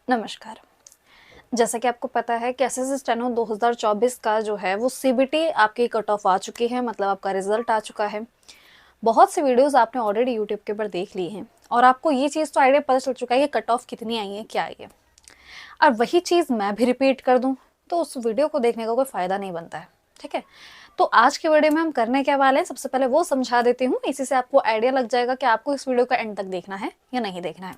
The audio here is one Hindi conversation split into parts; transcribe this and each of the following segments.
नमस्कार। जैसा कि आपको पता है कि एसएससी स्टेनो 2024 का जो है वो सीबीटी आपकी कट ऑफ आ चुकी है, मतलब आपका रिजल्ट आ चुका है। बहुत से वीडियोस आपने ऑलरेडी यूट्यूब के ऊपर देख ली हैं और आपको ये चीज़ तो आइडिया पता चल चुका है कि कट ऑफ कितनी आई है, क्या आई है। और वही चीज़ मैं भी रिपीट कर दूँ तो उस वीडियो को देखने का कोई फ़ायदा नहीं बनता है। ठीक है, तो आज के वीडियो में हम करने क्या वाले हैं, सबसे पहले वो समझा देती हूँ, इसी से आपको आइडिया लग जाएगा कि आपको इस वीडियो का एंड तक देखना है या नहीं देखना है।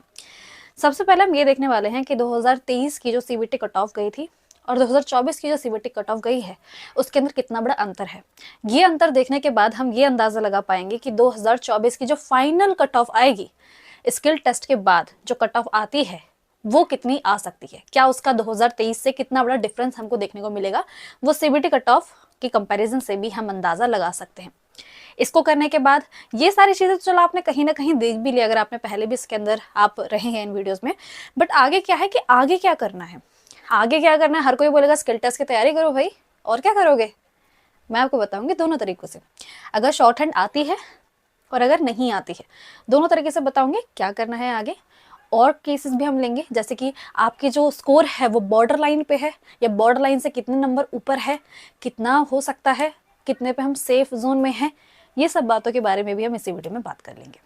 सबसे पहले हम ये देखने वाले हैं कि 2023 की जो सीबीटी कट ऑफ गई थी और 2024 की जो सीबीटी कट ऑफ गई है उसके अंदर कितना बड़ा अंतर है। ये अंतर देखने के बाद हम ये अंदाजा लगा पाएंगे कि 2024 की जो फाइनल कट ऑफ आएगी स्किल टेस्ट के बाद जो कट ऑफ आती है वो कितनी आ सकती है, क्या उसका 2023 से कितना बड़ा डिफरेंस हमको देखने को मिलेगा। वो सीबीटी कट ऑफ की कंपैरिजन से भी हम अंदाजा लगा सकते हैं। इसको करने के बाद ये सारी चीज़ें तो चलो आपने कहीं ना कहीं देख भी ली अगर आपने पहले भी इसके अंदर आप रहे हैं इन वीडियोस में। बट आगे क्या है कि आगे क्या करना है, आगे क्या करना है। हर कोई बोलेगा स्किल टेस्ट की तैयारी करो भाई, और क्या करोगे। मैं आपको बताऊंगी दोनों तरीकों से, अगर शॉर्ट हैंड आती है और अगर नहीं आती है, दोनों तरीके से बताऊंगी क्या करना है आगे। और केसेस भी हम लेंगे, जैसे कि आपके जो स्कोर है वो बॉर्डर लाइन पे है या बॉर्डर लाइन से कितने नंबर ऊपर है, कितना हो सकता है, कितने पे हम सेफ जोन में हैं। ये सब बातों के बारे में भी हम इसी वीडियो में बात कर लेंगे।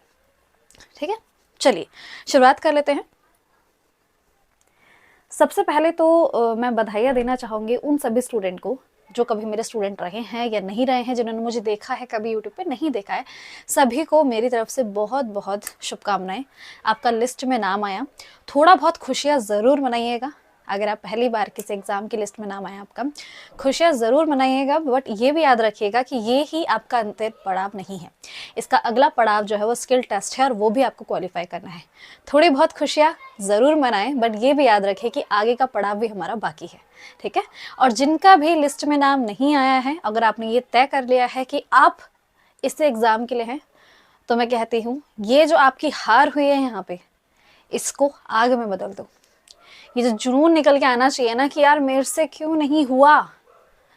ठीक है, चलिए शुरुआत कर लेते हैं। सबसे पहले तो मैं बधाइयाँ देना चाहूँगी उन सभी स्टूडेंट को जो कभी मेरे स्टूडेंट रहे हैं या नहीं रहे हैं, जिन्होंने मुझे देखा है कभी यूट्यूब पे नहीं देखा है, सभी को मेरी तरफ से बहुत बहुत शुभकामनाएं। आपका लिस्ट में नाम आया, थोड़ा बहुत खुशियाँ ज़रूर मनाइएगा। अगर आप पहली बार किसी एग्ज़ाम की लिस्ट में नाम आया आपका, खुशियाँ ज़रूर मनाइएगा। बट ये भी याद रखिएगा कि ये ही आपका अंतिम पड़ाव नहीं है, इसका अगला पड़ाव जो है वो स्किल टेस्ट है और वो भी आपको क्वालिफाई करना है। थोड़ी बहुत खुशियाँ ज़रूर मनाएं, बट ये भी याद रखें कि आगे का पड़ाव भी हमारा बाकी है। ठीक है, और जिनका भी लिस्ट में नाम नहीं आया है, अगर आपने ये तय कर लिया है कि आप इस एग्ज़ाम के लिए हैं, तो मैं कहती हूँ ये जो आपकी हार हुई है यहाँ पे, इसको आगे में बदल दो। ये जो जुनून निकल के आना चाहिए ना कि यार मेरे से क्यों नहीं हुआ,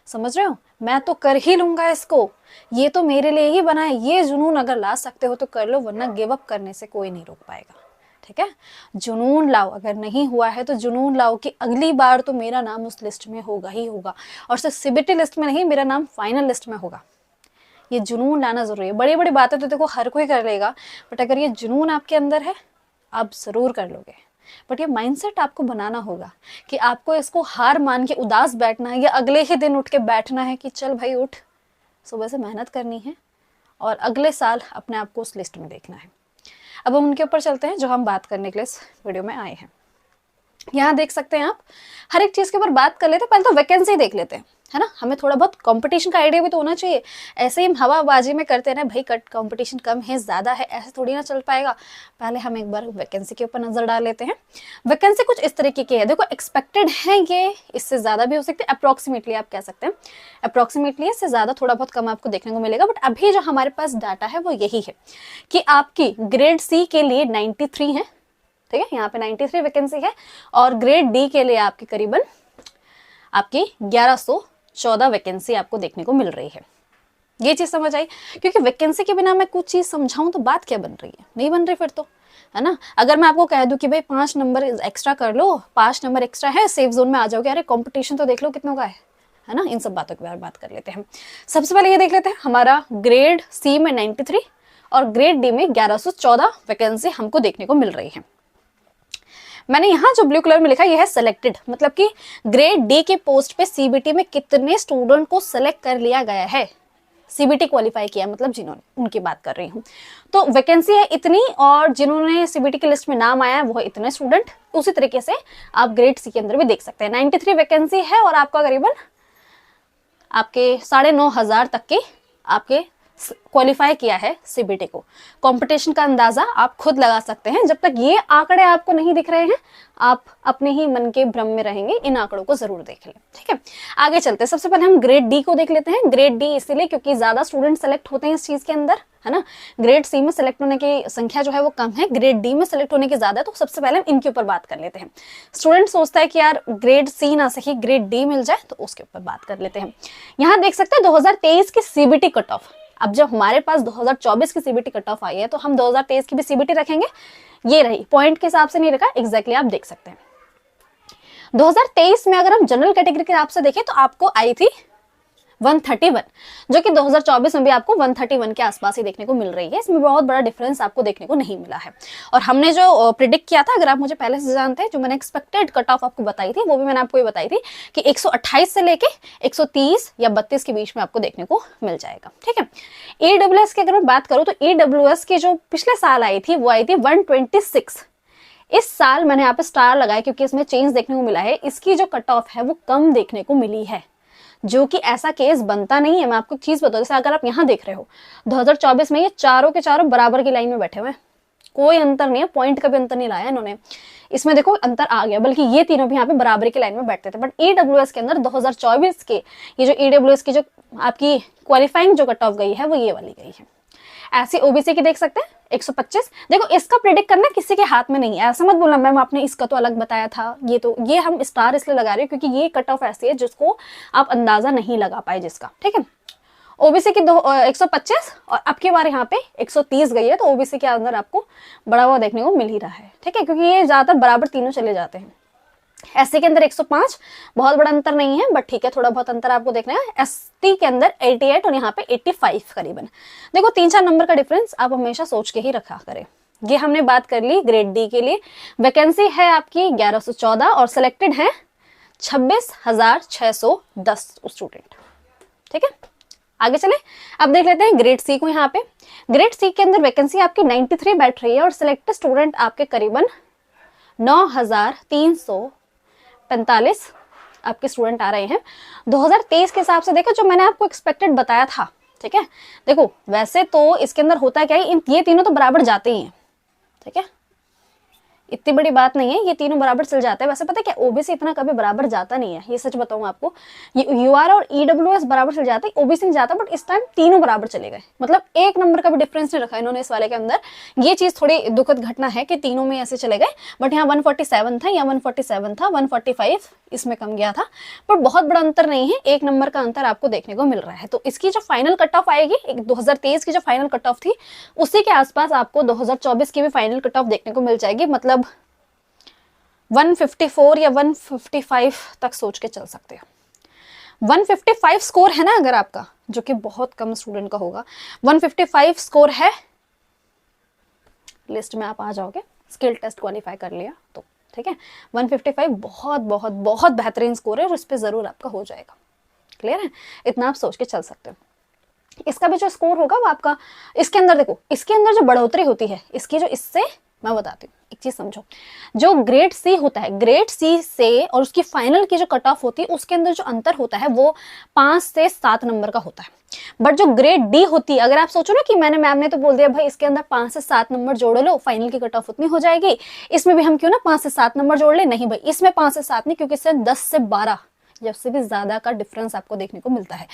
समझ रहे हो, मैं तो कर ही लूंगा इसको, ये तो मेरे लिए ही बना है, ये जुनून अगर ला सकते हो तो कर लो, वरना गिव अप करने से कोई नहीं रोक पाएगा। ठीक है, जुनून लाओ। अगर नहीं हुआ है तो जुनून लाओ कि अगली बार तो मेरा नाम उस लिस्ट में होगा ही होगा, और सिर्फ सीबीटी लिस्ट में नहीं, मेरा नाम फाइनल लिस्ट में होगा। ये जुनून लाना जरूरी है। बड़ी बड़ी बातें तो देखो हर कोई कर लेगा, बट अगर ये जुनून आपके अंदर है आप जरूर कर लोगे। बट ये माइंडसेट आपको बनाना होगा कि आपको इसको हार मान के उदास बैठना है या अगले ही दिन उठ के बैठना है कि चल भाई उठ, सुबह से मेहनत करनी है और अगले साल अपने आप को उस लिस्ट में देखना है। अब हम उनके ऊपर चलते हैं जो हम बात करने के लिए इस वीडियो में आए हैं। यहाँ देख सकते हैं आप, हर एक चीज़ के ऊपर बात कर लेते हैं। पहले तो वैकेंसी देख लेते हैं, है ना, हमें थोड़ा बहुत कंपटीशन का आइडिया भी तो होना चाहिए। ऐसे ही हम हवाबाजी में करते रहे भाई कट कंपटीशन कम है ज़्यादा है, ऐसे थोड़ी ना चल पाएगा। पहले हम एक बार वैकेंसी के ऊपर नज़र डाल लेते हैं। वैकेंसी कुछ इस तरीके की है, देखो एक्सपेक्टेड है ये, इससे ज़्यादा भी हो सकते हैं, अप्रॉक्सीमेटली आप कह सकते हैं, अप्रॉक्सीमेटली इससे ज़्यादा थोड़ा बहुत कम आपको देखने को मिलेगा। बट अभी जो हमारे पास डाटा है वो यही है कि आपकी ग्रेड सी के लिए 93 है। ठीक है, यहाँ पे 93 वैकेंसी है और ग्रेड डी के लिए आपकी करीबन आपकी 1114 वैकेंसी आपको देखने को मिल रही है। ये चीज समझ आई, क्योंकि वैकेंसी के बिना मैं कुछ चीज समझाऊं तो बात क्या बन रही है, नहीं बन रही फिर तो, है ना। अगर मैं आपको कह दूं कि भाई 5 नंबर एक्स्ट्रा कर लो, 5 नंबर एक्स्ट्रा है, सेफ जोन में आ जाओगे, अरे कंपटीशन तो देख लो कितनों का है ना। इन सब बातों के बारे में बात कर लेते हैं। सबसे पहले ये देख लेते हैं, हमारा ग्रेड सी में 93 और ग्रेड डी में 1114 वैकेंसी हमको देखने को मिल रही है। मैंने यहाँ जो ब्लू कलर में लिखा है यह है सिलेक्टेड, मतलब कि ग्रेड डी के पोस्ट पे सीबीटी में कितने स्टूडेंट को सिलेक्ट कर लिया गया है, सीबीटी क्वालिफाई किया, मतलब जिन्होंने, उनकी बात कर रही हूँ। तो वैकेंसी है इतनी और जिन्होंने सीबीटी की लिस्ट में नाम आया है वो है इतने स्टूडेंट। उसी तरीके से आप ग्रेड सी के अंदर भी देख सकते हैं 93 वैकेंसी है और आपका करीबन आपके 9,500 तक के आपके क्वालिफाई किया है सीबीटी को। कंपटीशन का अंदाजा आप खुद लगा सकते हैं। जब तक ये आंकड़े आपको नहीं दिख रहे हैं आप अपने ही मन के भ्रम में रहेंगे, इन आंकड़ों को जरूर देख लें। ठीक है, आगे चलते हैं। सबसे पहले हम ग्रेड डी को देख लेते हैं। ग्रेड डी इसीलिए क्योंकि ज्यादा स्टूडेंट सेलेक्ट होते हैं इस चीज के अंदर, है ना। ग्रेड सी में सेलेक्ट होने की संख्या जो है वो कम है, ग्रेड डी में सेलेक्ट होने की ज्यादा है। तो सबसे पहले हम इनके ऊपर बात कर लेते हैं। स्टूडेंट सोचता है कि यार ग्रेड सी ना सही ग्रेड डी मिल जाए, तो उसके ऊपर बात कर लेते हैं। यहाँ देख सकते हैं 2023 की सीबीटी कट ऑफ। अब जब हमारे पास 2024 की सीबीटी कट ऑफ आई है तो हम 2023 की भी सीबीटी रखेंगे। ये रही, पॉइंट के हिसाब से नहीं रखा, एग्जैक्टली आप देख सकते हैं। 2023 में अगर हम जनरल कैटेगरी के हिसाब से देखें तो आपको आई थी 131, जो कि 2024 में भी आपको 131 के आसपास ही देखने को मिल रही है। इसमें बहुत बड़ा डिफरेंस आपको देखने को नहीं मिला है। और हमने जो प्रिडिक्ट किया था, अगर आप मुझे पहले से जानते हैं, जो मैंने एक्सपेक्टेड कट ऑफ आपको बताई थी, वो भी मैंने आपको ये बताई थी कि 128 से लेके 130 या 32 के बीच में आपको देखने को मिल जाएगा। ठीक है, ईडब्ल्यूएस की अगर मैं बात करूं तो ईडब्ल्यूएस की जो पिछले साल आई थी वो आई थी 126। इस साल मैंने यहाँ पे स्टार लगाया क्योंकि इसमें चेंज देखने को मिला है। इसकी जो कट ऑफ है वो कम देखने को मिली है, जो कि ऐसा केस बनता नहीं है। मैं आपको एक चीज बताऊं, जैसे अगर आप यहाँ देख रहे हो 2024 में ये चारों के चारों बराबर की लाइन में बैठे हुए हैं, कोई अंतर नहीं है, पॉइंट का भी अंतर नहीं लाया इन्होंने। इसमें देखो अंतर आ गया, बल्कि ये तीनों भी यहाँ पे बराबरी की लाइन में बैठते थे। बट ईडब्ल्यूएस के अंदर 2024 के ये जो ईडब्ल्यूएस की जो आपकी क्वालिफाइंग जो कट ऑफ गई है वो ये वाली गई है। ऐसी ओबीसी की देख सकते हैं 125। देखो इसका प्रेडिक्ट करना किसी के हाथ में नहीं है, ऐसा मत बोलना मैम आपने इसका तो अलग बताया था। ये हम स्टार इसलिए लगा रहे हैं क्योंकि ये कट ऑफ ऐसी है जिसको आप अंदाजा नहीं लगा पाए जिसका। ठीक है, ओबीसी की 125 और अब की बार यहाँ पे 130 गई है, तो ओबीसी के अंदर आपको बड़ा हुआ देखने को मिल ही रहा है। ठीक है, क्योंकि ये ज्यादातर बराबर तीनों चले जाते हैं। एससी के अंदर 105, बहुत बड़ा अंतर नहीं है, बट ठीक है थोड़ा बहुत अंतर आपको देखना है। एसटी के अंदर 88 और यहाँ पे 85 करीबन। देखो 3-4 नंबर का डिफरेंस आप हमेशा सोच के ही रखा करें। ये हमने बात कर ली ग्रेड डी के लिए। वैकेंसी है आपकी 1114 और सिलेक्टेड है 26,610 स्टूडेंट। ठीक है, आगे चले, अब देख लेते हैं ग्रेड सी को। यहाँ पे ग्रेड सी के अंदर वैकेंसी आपकी 93 बैठ रही है और सिलेक्टेड स्टूडेंट आपके करीबन 9,345 आपके स्टूडेंट आ रहे हैं। 2023 के हिसाब से देखो, जो मैंने आपको एक्सपेक्टेड बताया था। ठीक है, देखो वैसे तो इसके अंदर होता क्या है, ये तीनों तो बराबर जाते ही हैं। ठीक है, इतनी बड़ी बात नहीं है, ये तीनों बराबर चल जाते हैं। वैसे पता है क्या, ओबीसी इतना कभी बराबर जाता नहीं है, ये सच बताऊं आपको। ये यूआर और ईडब्ल्यूएस बराबर चल जाते हैं, ओबीसी नहीं जाता। बट इस टाइम तीनों बराबर चले गए, मतलब एक नंबर का भी डिफरेंस नहीं रखा इन्होंने इस वाले के अंदर। ये चीज थोड़ी दुखद घटना है कि तीनों में ऐसे चले गए। बट यहाँ 147 था या 147 था, 145 इसमें कम गया था। पर बहुत बड़ा अंतर नहीं है, एक नंबर का अंतर आपको देखने को मिल रहा है। तो इसकी जो फाइनल कट ऑफ आएगी, 2023 की जो फाइनल कट ऑफ थी उसी के आसपास आपको 2024 की भी फाइनल कट ऑफ देखने को मिल जाएगी। मतलब 154 या 155 तक सोच के चल सकते हो। 155 स्कोर है ना अगर आपका, जो कि बहुत कम स्टूडेंट का होगा, 155 स्कोर है, लिस्ट में आप आ जाओगे, स्किल टेस्ट क्वालिफाई कर लिया तो। ठीक है, 155 बहुत बहुत बहुत बेहतरीन स्कोर है और उस पर जरूर आपका हो जाएगा। क्लियर है, इतना आप सोच के चल सकते हो। इसका भी जो स्कोर होगा वो आपका, इसके अंदर देखो, इसके अंदर जो बढ़ोतरी होती है इसकी, जो इससे मैं बताती हूँ एक चीज समझो। जो ग्रेड सी होता है, ग्रेड सी से और उसकी फाइनल की जो कट ऑफ होती है उसके अंदर जो अंतर होता है वो 5 से 7 नंबर का होता है। बट जो ग्रेड डी होती है, अगर आप सोचो ना कि मैम ने तो बोल दिया भाई इसके अंदर 5 से 7 नंबर जोड़ लो, फाइनल की कट ऑफ उतनी हो जाएगी, इसमें भी हम क्यों ना 5 से 7 नंबर जोड़ ले। नहीं भाई, इसमें 5 से 7 नहीं, क्योंकि इससे 10 से 12 जब से भी ज्यादा का डिफरेंस आपको देखने को मिलता है।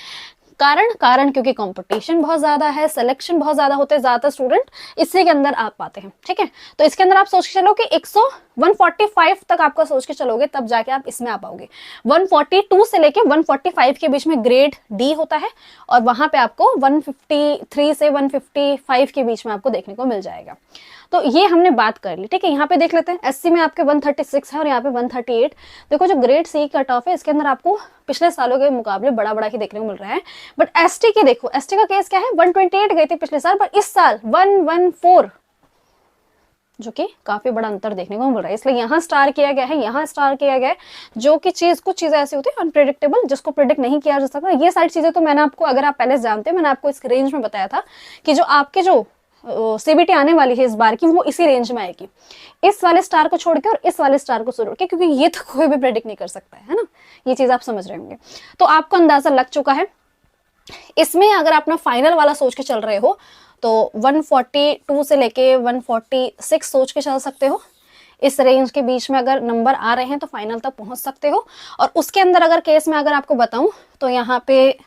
कारण क्योंकि कंपटीशन बहुत ज्यादा है, सिलेक्शन बहुत ज्यादा होते हैं, ज्यादातर स्टूडेंट इसी के अंदर आ पाते हैं। ठीक है, तो इसके अंदर आप सोच के चलो कि 145 तक आपका सोच के चलोगे तब जाके आप इसमें आ पाओगे। 142 से लेके 145 के बीच में ग्रेड डी होता है और वहां पे आपको 153 से 155 के बीच में आपको देखने को मिल जाएगा। तो ये हमने बात कर ली। ठीक है, यहाँ पे देख लेते हैं एससी में आपके 136 है और यहाँ पे 138। देखो जो ग्रेड सी कट ऑफ है इसके अंदर आपको पिछले सालों के मुकाबले बड़ा ही देखने को मिल रहा है। बट एसटी की देखो, एसटी का केस क्या है, 128 गई थी पिछले साल, पर इस साल 114, जो कि काफी बड़ा अंतर देखने को मिल रहा है। इसलिए यहाँ स्टार किया गया है, यहाँ स्टार किया गया है, जो कि कुछ चीजें ऐसी होती है अनप्रेडिक्टेबल, जिसको प्रेडिक्ट नहीं किया जा सकता। ये सारी चीजें तो मैंने आपको, अगर आप पहले से जानते हैं, मैंने आपको इस रेंज में बताया था कि जो आपके जो सीबीटी आने वाली है इस बार की, वो इसी रेंज में आएगी, इस वाले स्टार को छोड़ के और इस वाले स्टार को छोड़ के, क्योंकि ये तो कोई भी प्रेडिक्ट नहीं कर सकता है ना। ये चीज आप समझ रहे होंगे, तो आपको अंदाजा लग चुका है। इसमें अगर आप अपना फाइनल वाला सोच के चल रहे हो तो 142 से लेके 146 सोच के चल सकते हो। इस रेंज के बीच में अगर नंबर आ रहे हैं तो फाइनल तक पहुंच सकते हो। और उसके अंदर अगर केस में अगर आपको बताऊं तो यहाँ पे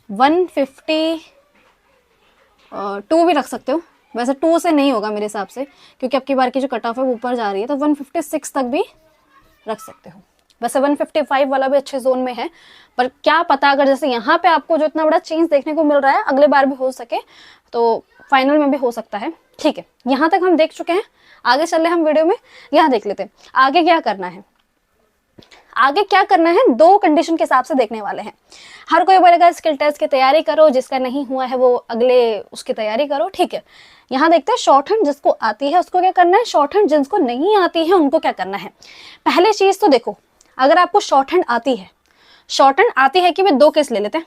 152 भी रख सकते हो। वैसे 2 से नहीं होगा मेरे हिसाब से, क्योंकि अब की बार की जो कट ऑफ है वो ऊपर जा रही है, तो 156 तक भी रख सकते हो। वैसे 155 वाला भी अच्छे जोन में है, पर क्या पता अगर जैसे यहाँ पे आपको जो इतना बड़ा चेंज देखने को मिल रहा है अगले बार भी हो सके, तो फाइनल में भी हो सकता है। ठीक है, यहाँ तक हम देख चुके हैं, आगे चल रहे हम वीडियो में, यहाँ देख लेते हैं आगे क्या करना है। आगे क्या करना है, दो कंडीशन के हिसाब से देखने वाले हैं। हर कोई बोलेगा स्किल टेस्ट की तैयारी करो, जिसका नहीं हुआ है वो अगले उसकी तैयारी करो, ठीक है। यहाँ देखते हैं शॉर्ट हैंड जिसको आती है उसको क्या करना है, शॉर्ट हैंड जिसको नहीं आती है उनको क्या करना है। पहले चीज तो देखो, अगर आपको शॉर्ट हैंड आती है, शॉर्ट हैंड आती है कि वे दो केस ले लेते हैं,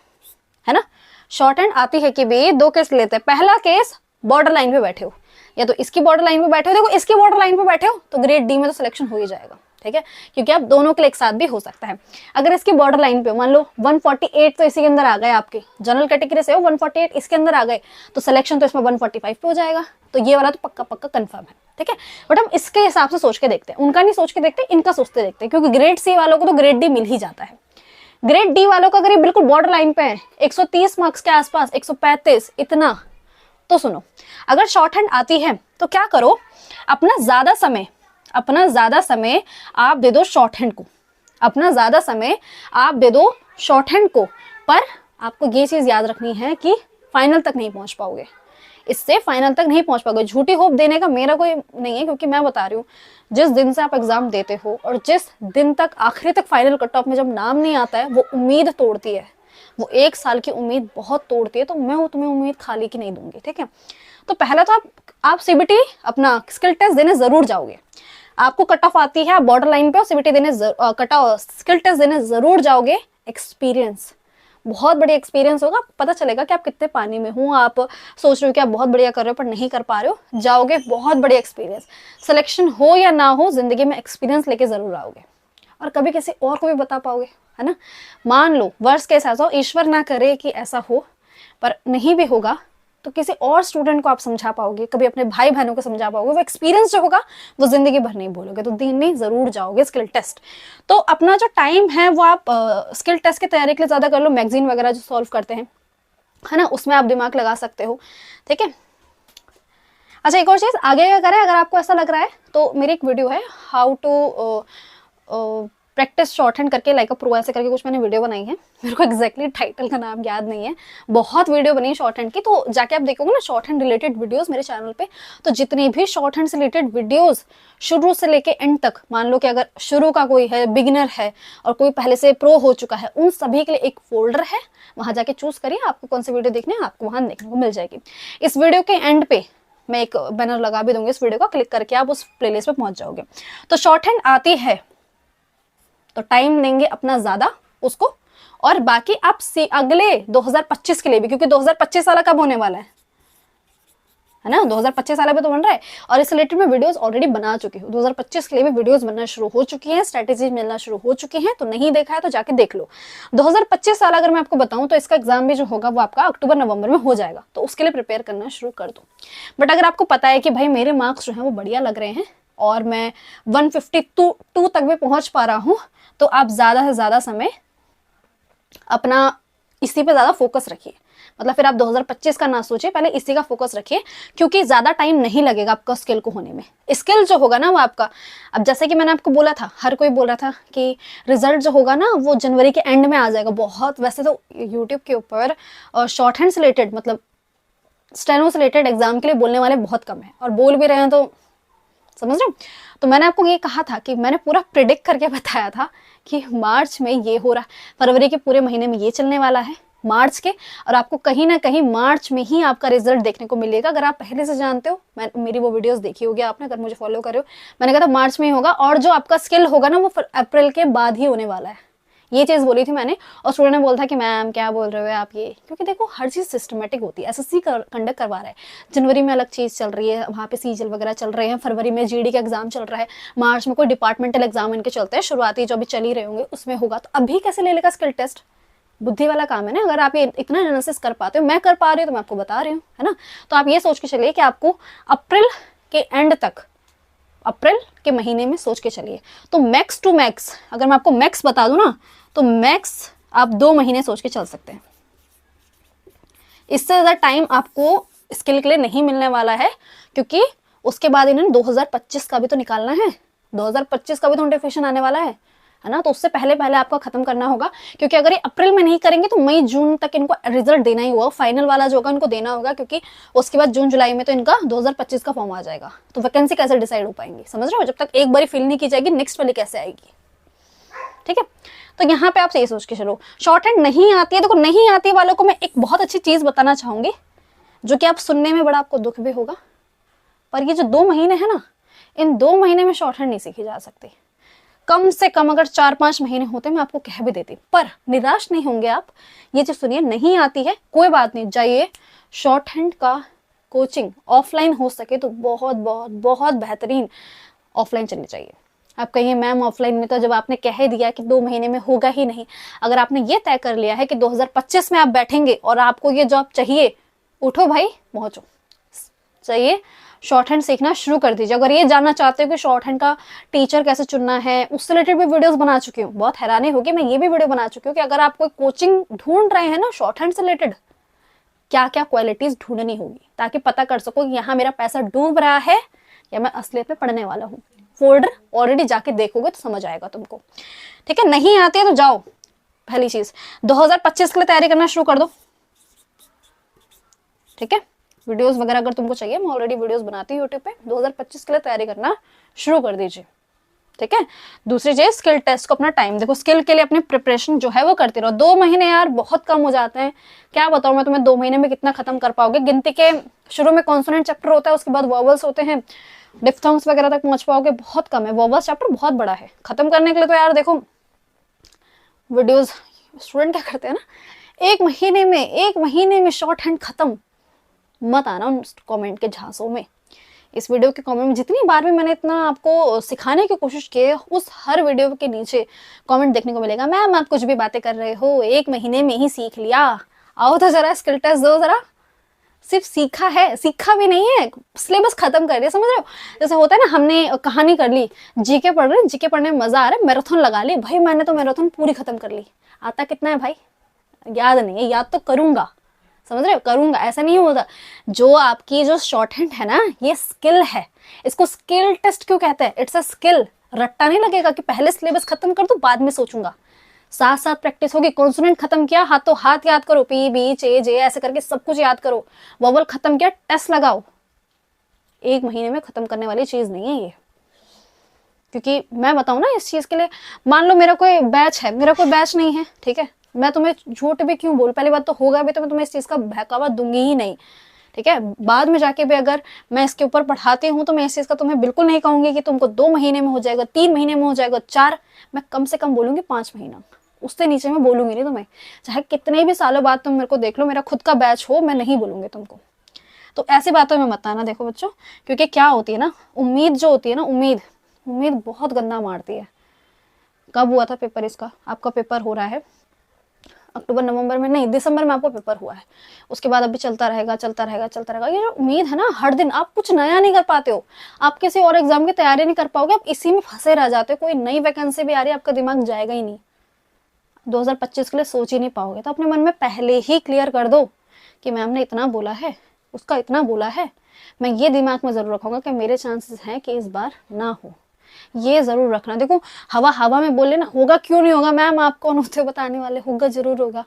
है ना। शॉर्ट हैंड आती है कि वे दो केस लेते हैं। पहला केस, बॉर्डर लाइन पे बैठे हो, या तो इसकी बॉर्डर लाइन पे बैठे हो, देखो इसकी बॉर्डर लाइन पे बैठे हो तो ग्रेड डी में तो सिलेक्शन हो ही जाएगा, ठीक है, क्योंकि आप दोनों के लिए एक साथ भी हो सकता है। अगर इसकी बॉर्डर लाइन पे मान लो 148 तो इसी के अंदर आ गए, आपके जनरल कैटेगरी से हो 148 इसके अंदर आ गए, तो सिलेक्शन तो इसमें 145 पे हो जाएगा, तो ये वाला तो पक्का पक्का कंफर्म है, ठीक है। बट हम इसके हिसाब से सोच के देखते हैं, उनका नहीं सोच के देखते, इनका सोचते देखते हैं, क्योंकि ग्रेड सी वालों को तो ग्रेड डी मिल ही जाता है। ग्रेड डी वालों का अगर ये बिल्कुल बॉर्डर लाइन पे है, 130 मार्क्स के आसपास, 135 इतना, तो सुनो, अगर शॉर्ट हैंड आती है तो क्या करो, अपना ज्यादा समय आप दे दो शॉर्ट हैंड को, अपना ज्यादा समय आप दे दो शॉर्ट हैंड को। पर आपको ये चीज याद रखनी है कि फाइनल तक नहीं पहुंच पाओगे, इससे फाइनल तक नहीं पहुंच पाओगे। झूठी होप देने का मेरा कोई नहीं है, क्योंकि मैं बता रही हूँ जिस दिन से आप एग्जाम देते हो और जिस दिन तक आखिरी तक फाइनल कट ऑफ में जब नाम नहीं आता है, वो उम्मीद तोड़ती है, वो 1 साल की उम्मीद बहुत तोड़ती है। तो मैं वो तुम्हें उम्मीद खाली की नहीं दूंगी, ठीक है। तो पहला तो आप सीबीटी अपना स्किल टेस्ट देने जरूर जाओगे। आपको कट ऑफ आती है, आप बॉर्डर लाइन पे हो, सीबीटी देने स्किल टेस्ट देने जरूर जाओगे। एक्सपीरियंस, बहुत बड़ी एक्सपीरियंस होगा, पता चलेगा कि आप कितने पानी में हो। आप सोच रहे हो कि आप बहुत बढ़िया कर रहे हो पर नहीं कर पा रहे हो, जाओगे, बहुत बड़ी एक्सपीरियंस। सिलेक्शन हो या ना हो, जिंदगी में एक्सपीरियंस लेके जरूर आओगे, और कभी किसी और को भी बता पाओगे, है ना। मान लो वर्स्ट केस ऐसा हो, ईश्वर ना करे कि ऐसा हो, पर नहीं भी होगा, तो किसी और स्टूडेंट को आप समझा पाओगे, कभी अपने भाई बहनों को समझा पाओगे। वो एक्सपीरियंस जो होगा वो जिंदगी भर नहीं भूलोगे, तो देने जरूर जाओगे स्किल टेस्ट। तो अपना जो टाइम है वो आप स्किल टेस्ट की तैयारी के लिए ज्यादा कर लो, मैगजीन वगैरह जो सॉल्व करते हैं, है ना, उसमें आप दिमाग लगा सकते हो, ठीक है। अच्छा, एक और चीज आगे क्या करें, अगर आपको ऐसा लग रहा है तो मेरी एक वीडियो है, how to practise short करके, लाइक अ प्रो ऐसे करके कुछ मैंने वीडियो बनाई है, मेरे को एग्जैक्टली टाइटल का नाम याद नहीं है, बहुत वीडियो बनी है शॉर्ट हैंड की। तो जाके आप देखोगे ना शॉर्ट हैंड रिलेटेड वीडियोस मेरे चैनल पे, तो जितनी भी शॉर्ट हैंड से रिलेटेड वीडियोस शुरू से लेके एंड तक, मान लो कि अगर शुरू का कोई है, बिगिनर है, और कोई पहले से प्रो हो चुका है, उन सभी के लिए एक फोल्डर है, वहां जाके चूज करिए आपको कौन सी वीडियो देखनी है, आपको वहां देखने को मिल जाएगी। इस वीडियो के एंड पे मैं एक बैनर लगा भी दूंगी, इस वीडियो को क्लिक करके आप उस प्लेलिस्ट पे पहुंच जाओगे। तो शॉर्ट हैंड आती है तो टाइम लेंगे अपना ज्यादा उसको, और बाकी आप अगले 2025 के लिए भी, क्योंकि 2025 वाला कब होने वाला है ना, 2025 वाला भी तो बन रहा है, और इस रिलेटेड में वीडियोस ऑलरेडी बना चुकी हूँ। 2025 के लिए भी वीडियोस बनना शुरू हो चुकी हैं, स्ट्रेटेजी मिलना शुरू हो चुकी हैं, तो नहीं देखा है तो जाके देख लो। 2025 साल अगर मैं आपको बताऊं तो इसका एग्जाम भी जो होगा वो आपका अक्टूबर नवंबर में हो जाएगा, तो उसके लिए प्रिपेयर करना शुरू कर दो। बट अगर आपको पता है कि भाई मेरे मार्क्स जो है वो बढ़िया लग रहे हैं और मैं 152 तक भी पहुंच पा रहा हूं, तो आप ज्यादा से ज्यादा समय अपना इसी पे ज्यादा फोकस रखिए। मतलब फिर आप 2025 का ना सोचिए, पहले इसी का फोकस रखिए, क्योंकि ज्यादा टाइम नहीं लगेगा आपका स्किल को होने में। स्किल जो होगा ना वो आपका, अब जैसे कि मैंने आपको बोला था, हर कोई बोल रहा था कि रिजल्ट जो होगा ना वो जनवरी के एंड में आ जाएगा। बहुत वैसे तो यूट्यूब के ऊपर शॉर्ट हैंड से रिलेटेड, मतलब स्टेनो से रिलेटेड एग्जाम के लिए बोलने वाले बहुत कम है, और बोल भी रहे हैं तो समझ रहे हो। तो मैंने आपको ये कहा था कि मैंने पूरा प्रिडिक्ट करके बताया था कि मार्च में ये हो रहा है, फरवरी के पूरे महीने में ये चलने वाला है मार्च के, और आपको कहीं ना कहीं मार्च में ही आपका रिजल्ट देखने को मिलेगा। अगर आप पहले से जानते हो, मेरी वो वीडियोस देखी होगी आपने, अगर मुझे फॉलो कर रहे हो, मैंने कहा था मार्च में ही होगा, और जो आपका स्किल होगा ना वो अप्रैल के बाद ही होने वाला है, ये चीज बोली थी मैंने। और स्टूडेंट ने बोला था कि मैम क्या बोल रहे हो आप ये, क्योंकि देखो हर चीज सिस्टमेटिक होती है। एसएससी कंडक्ट करवा रहा है, जनवरी में अलग चीज चल रही है, वहाँ पे सीजल वगैरह चल रहे हैं, फरवरी में जीडी का एग्जाम चल रहा है, मार्च में कोई डिपार्टमेंटल एग्जाम इनके चलते हैं शुरुआती जो अभी चल ही रहे होंगे, उसमें होगा। तो अभी कैसे ले लेगा स्किल टेस्ट, बुद्धि वाला काम है ना। अगर आप ये इतना एनालिसिस कर पाते हो, मैं कर पा रही हूँ तो मैं आपको बता रही हूँ, है ना। तो आप ये सोच के चलिए कि आपको अप्रैल के एंड तक, अप्रैल के महीने में सोच के चलिए। तो मैक्स टू मैक्स, अगर मैं आपको मैक्स बता दूं ना, तो मैक्स आप 2 महीने सोच के चल सकते हैं। इससे ज्यादा टाइम आपको स्किल के लिए नहीं मिलने वाला है, क्योंकि उसके बाद इन्होंने 2025 का भी तो निकालना है, 2025 का भी तो नोटिफिकेशन आने वाला है ना। तो उससे पहले पहले आपको खत्म करना होगा, क्योंकि अगर ये अप्रैल में नहीं करेंगे तो मई जून तक इनको रिजल्ट देना ही होगा, फाइनल वाला जो होगा इनको देना होगा, क्योंकि उसके बाद जून जुलाई में तो इनका 2025 का फॉर्म आ जाएगा। तो वैकेंसी कैसे डिसाइड हो पाएंगी, समझ रहे हो। जब तक एक बार फिल नहीं की जाएगी, नेक्स्ट वाली कैसे आएगी। ठीक है। तो यहाँ पे आप ये सोच के चलो, शॉर्ट हैंड नहीं आती है, देखो नहीं आती वालों को मैं एक बहुत अच्छी चीज बताना चाहूंगी, जो कि आप सुनने में बड़ा आपको दुख भी होगा, पर ये जो 2 महीने है ना, इन 2 महीने में शॉर्ट हैंड नहीं सीखी जा सकती। कम से कम अगर 4-5 महीने होते मैं आपको कह भी देती, पर निराश नहीं होंगे आप। ये जो सुनिए नहीं आती है कोई बात नहीं, जाइए शॉर्ट हैंड का कोचिंग ऑफलाइन हो सके तो बहुत बहुत बहुत बेहतरीन ऑफलाइन चलनी चाहिए। आप कहिए मैम ऑफलाइन में तो जब आपने कह दिया कि 2 महीने में होगा ही नहीं, अगर आपने ये तय कर लिया है कि 2025 में आप बैठेंगे और आपको ये जॉब चाहिए, उठो भाई पहुंचो, चाहिए शॉर्ट हैंड सीखना शुरू कर दीजिए। अगर ये जानना चाहते हो कि शॉर्ट हैंड का टीचर कैसे चुनना है, उससे रिलेटेड भी वीडियोस बना चुकी हूँ, बहुत हैरानी होगी, मैं ये भी वीडियो बना चुकी हूँ कि अगर आप कोई कोचिंग ढूंढ रहे हैं ना शॉर्ट हैंड से रिलेटेड, क्या क्या क्वालिटीज ढूंढनी होगी ताकि पता कर सको कि यहाँ मेरा पैसा डूब रहा है या मैं असलियत में पढ़ने वाला हूँ। फोल्डर ऑलरेडी जाके देखोगे तो समझ आएगा तुमको, ठीक है। नहीं आती है तो जाओ, पहली चीज 2025 के लिए तैयारी करना शुरू कर दो, ठीक है। वीडियोस वगैरह अगर तुमको चाहिए, मैं ऑलरेडी वीडियोस बनाती हूँ यूट्यूब पे, 2025 के लिए तैयारी करना शुरू कर दीजिए, ठीक है। दूसरी चीज स्किल टेस्ट को अपना टाइम देखो, स्किल के लिए अपनी प्रिपरेशन जो है वो करते रहो। 2 महीने यार बहुत कम हो जाते हैं, क्या बताऊं मैं तुम्हें 2 महीने में कितना खत्म कर पाओगे। गिनती के शुरू में कॉन्सोनेंट चैप्टर होता है, उसके बाद वोवल्स होते हैं, डिफ्थोंग्स वगैरह तक पहुंच पाओगे, बहुत कम है। वोवल्स चैप्टर बहुत बड़ा है, खत्म करने के लिए तो यार देखो वीडियोस स्टूडेंट क्या करते हैं ना, 1 महीने में शॉर्ट हैंड खत्म। मत आना उन कमेंट के झांसों में। इस वीडियो के कमेंट में जितनी बार भी मैंने इतना आपको सिखाने की कोशिश की है, उस हर वीडियो के नीचे कमेंट देखने को मिलेगा, मैम आप कुछ भी बातें कर रहे हो, 1 महीने में ही सीख लिया, आओ तो जरा स्किल टेस्ट दो जरा। सिर्फ सीखा है, सीखा भी नहीं है, सिलेबस खत्म कर दिया, समझ रहे हो। जैसे होता है ना, हमने कहानी कर ली, जीके पढ़ रहे, जीके पढ़ने में मजा आ रहा है, मैराथन लगा ली, भाई मैंने तो मैराथन पूरी खत्म कर ली। आता कितना है भाई, याद नहीं है, याद तो करूंगा, समझ रहे हो, करूंगा, ऐसा नहीं होता। जो आपकी जो शॉर्ट हैंड है ना, ये स्किल है, इसको स्किल टेस्ट क्यों कहते हैं, इट्स अ स्किल। रट्टा नहीं लगेगा कि पहले सिलेबस खत्म कर दो बाद में सोचूंगा, साथ साथ प्रैक्टिस होगी। कॉन्सोनेंट खत्म किया, हाथों हाथ याद करो, पी बी चे जे ऐसे करके सब कुछ याद करो। वोवल खत्म किया, टेस्ट लगाओ। 1 महीने में खत्म करने वाली चीज नहीं है ये, क्योंकि मैं बताऊं ना इस चीज के लिए, मान लो मेरा कोई बैच है, मेरा कोई बैच नहीं है, ठीक है, मैं तुम्हें झूठ भी क्यों बोल, पहली बात तो होगा भी तो मैं तुम्हें इस चीज का बहकावा दूंगी ही नहीं, ठीक है। बाद में जाके भी अगर मैं इसके ऊपर पढ़ाती हूँ तो मैं इस चीज का तुम्हें बिल्कुल नहीं कहूंगी कि तुमको 2 महीने में हो जाएगा, 3 महीने में हो जाएगा, 4, मैं कम से कम बोलूंगी 5 महीना, उससे नीचे मैं बोलूंगी नहीं तुम्हें। चाहे कितने भी सालों बाद तुम मेरे को देख लो, मेरा खुद का बैच हो, मैं नहीं बोलूंगी तुमको। तो ऐसी बातों में मत आना देखो बच्चों, क्योंकि क्या होती है ना, उम्मीद जो होती है ना, उम्मीद बहुत गंदा मारती है। कब हुआ था पेपर इसका, आपका पेपर हो रहा है अक्टूबर नवंबर में, नहीं दिसंबर में आपको पेपर हुआ है, उसके बाद अभी चलता रहेगा चलता रहेगा चलता रहेगा। ये जो उम्मीद है ना, हर दिन आप कुछ नया नहीं कर पाते हो, आप किसी और एग्जाम की तैयारी नहीं कर पाओगे, आप इसी में फंसे रह जाते हो। कोई नई वैकेंसी भी आ रही है, आपका दिमाग जाएगा ही नहीं, 2025 के लिए सोच ही नहीं पाओगे। तो अपने मन में पहले ही क्लियर कर दो कि मैम ने इतना बोला है, उसका इतना बोला है, मैं ये दिमाग में जरूर रखूंगा कि मेरे चांसेस हैं कि इस बार ना हो, ये जरूर रखना। देखो हवा में बोले ना, होगा क्यों नहीं होगा मैम, आप कौन होते हो बताने वाले, होगा जरूर होगा,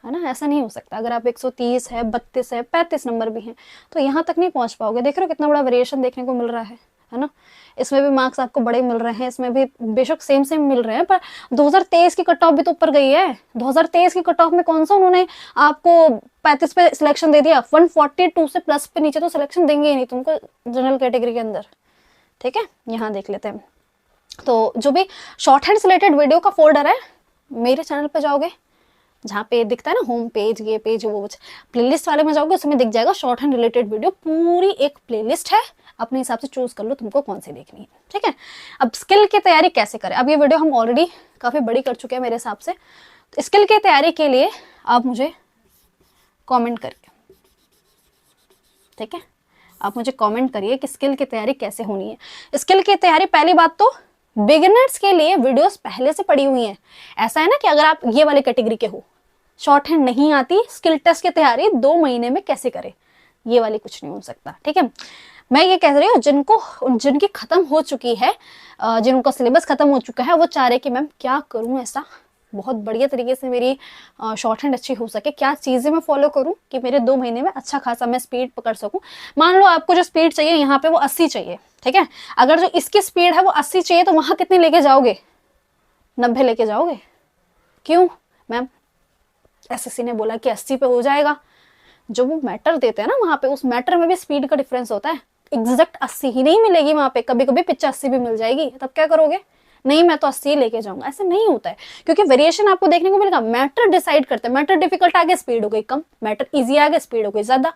है ना, ऐसा नहीं हो सकता। अगर आप 130 है, 32 है, 35 नंबर भी हैं तो यहाँ तक नहीं पहुंच पाओगे। देख रहे हो कितना बड़ा वेरिएशन देखने को मिल रहा है ना। इसमें भी मार्क्स आपको बड़े मिल रहे हैं, इसमें भी बेशक सेम मिल रहे हैं, पर 2023 की कट ऑफ भी तो ऊपर गई है। 2023 की कट ऑफ में कौन सा उन्होंने आपको 35 पे सिलेक्शन दे दिया, 142 से प्लस पे नीचे तो सिलेक्शन देंगे ही नहीं तुमको जनरल कैटेगरी के अंदर, ठीक है। यहाँ देख लेते हैं, तो जो भी शॉर्ट हैंड रिलेटेड वीडियो का फोल्डर है, मेरे चैनल पे जाओगे, जहाँ पे दिखता है ना होम पेज, ये पेज वो प्लेलिस्ट वाले में जाओगे, उसमें दिख जाएगा शॉर्ट हैंड रिलेटेड वीडियो, पूरी एक प्लेलिस्ट है, अपने हिसाब से चूज कर लो तुमको कौन सी देखनी है, ठीक है। अब स्किल की तैयारी कैसे करें, अब ये वीडियो हम ऑलरेडी काफी बड़ी कर चुके हैं मेरे हिसाब से। तो स्किल की तैयारी के लिए आप मुझे कमेंट करिए, ठीक है, आप मुझे कमेंट करिए कि स्किल की तैयारी कैसे होनी है। स्किल की तैयारी, पहली बात तो बिगिनर्स के लिए वीडियोस पहले से पड़ी हुई हैं। ऐसा है ना कि अगर आप ये वाली कैटेगरी के हो, शॉर्ट हैंड नहीं आती, स्किल टेस्ट की तैयारी 2 महीने में कैसे करें, ये वाली कुछ नहीं हो सकता, ठीक है। मैं ये कह रही हूँ जिनकी खत्म हो चुकी है, जिनका सिलेबस खत्म हो चुका है, वो चाह रहे कि मैम क्या करूँ ऐसा बहुत बढ़िया तरीके से मेरी शॉर्ट हैंड अच्छी हो सके, क्या चीजें मैं फॉलो करूं कि मेरे 2 महीने में अच्छा खासा मैं स्पीड पकड़ सकूं। मान लो आपको जो स्पीड चाहिए यहाँ पे वो 80 चाहिए, ठीक है, अगर जो इसकी स्पीड है वो 80 चाहिए तो वहां कितने लेके जाओगे, 90 लेके जाओगे? क्यों मैम? एसएससी ने बोला कि 80 पे हो जाएगा। जो वो मैटर देते हैं ना वहाँ पे, उस मैटर में भी स्पीड का डिफरेंस होता है। एग्जैक्ट 80 ही नहीं मिलेगी वहाँ पे, कभी कभी 85 भी मिल जाएगी। तब क्या करोगे? नहीं मैं तो 80 लेके जाऊंगा। ऐसे नहीं होता है, क्योंकि वेरिएशन आपको देखने को मिलेगा। मैटर डिसाइड करते हैं। मैटर डिफिकल्ट आ गया, स्पीड हो गई कम। मैटर इजी आ गया, स्पीड हो गई ज्यादा।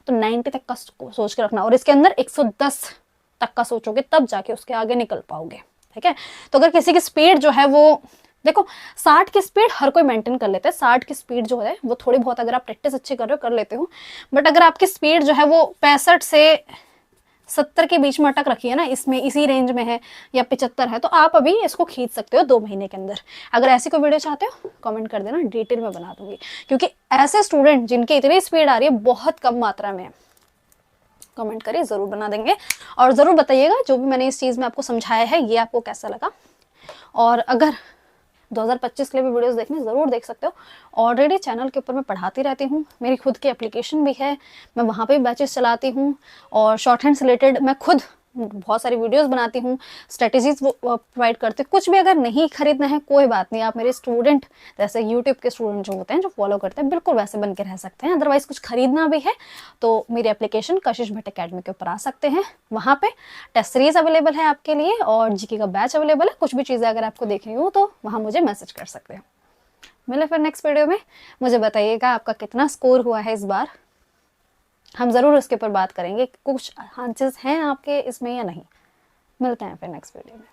तो 90 तक का सोच के रखना, और इसके अंदर 110 तक का सोचोगे, तब जाके उसके आगे निकल पाओगे। ठीक है? तो अगर किसी की स्पीड जो है वो, देखो 60 की स्पीड हर कोई मेंटेन कर लेता है। 60 की स्पीड जो है वो थोड़ी बहुत, अगर आप प्रैक्टिस अच्छी कर रहे हो, कर लेते हो। बट अगर आपकी स्पीड जो है वो 65 से 70 के बीच में अटक रखी है ना, इसमें इसी रेंज में है, या 75 है, तो आप अभी इसको खींच सकते हो 2 महीने के अंदर। अगर ऐसी कोई वीडियो चाहते हो कमेंट कर देना, डिटेल में बना दूंगी। क्योंकि ऐसे स्टूडेंट जिनकी इतनी स्पीड आ रही है बहुत कम मात्रा में, कमेंट करिए, जरूर बना देंगे। और जरूर बताइएगा जो भी मैंने इस चीज में आपको समझाया है ये आपको कैसा लगा। और अगर 2025 के लिए भी वीडियोस देखने जरूर देख सकते हो। ऑलरेडी चैनल के ऊपर मैं पढ़ाती रहती हूँ, मेरी खुद की एप्लीकेशन भी है, मैं वहाँ पे भी बैचेस चलाती हूँ। और शॉर्ट हैंड से रिलेटेड मैं खुद बहुत सारी वीडियोस बनाती हूँ, स्ट्रेटेजीज प्रोवाइड करती हूँ। कुछ भी अगर नहीं खरीदना है कोई बात नहीं, आप मेरे स्टूडेंट, जैसे यूट्यूब के स्टूडेंट जो होते हैं, जो फॉलो करते हैं, बिल्कुल वैसे बन के रह सकते हैं। अदरवाइज कुछ खरीदना भी है तो मेरी एप्लीकेशन कशिश भट्ट अकेडमी के ऊपर आ सकते हैं। वहाँ पे टेस्ट सीरीज अवेलेबल है आपके लिए, और जीके का बैच अवेलेबल है। कुछ भी चीज़ें अगर आपको देखनी हो तो वहाँ मुझे मैसेज कर सकते हो। मिले फिर नेक्स्ट वीडियो में। मुझे बताइएगा आपका कितना स्कोर हुआ है इस बार, हम जरूर उसके ऊपर बात करेंगे। कुछ आंसर्स हैं आपके इसमें या नहीं। मिलते हैं फिर नेक्स्ट वीडियो में।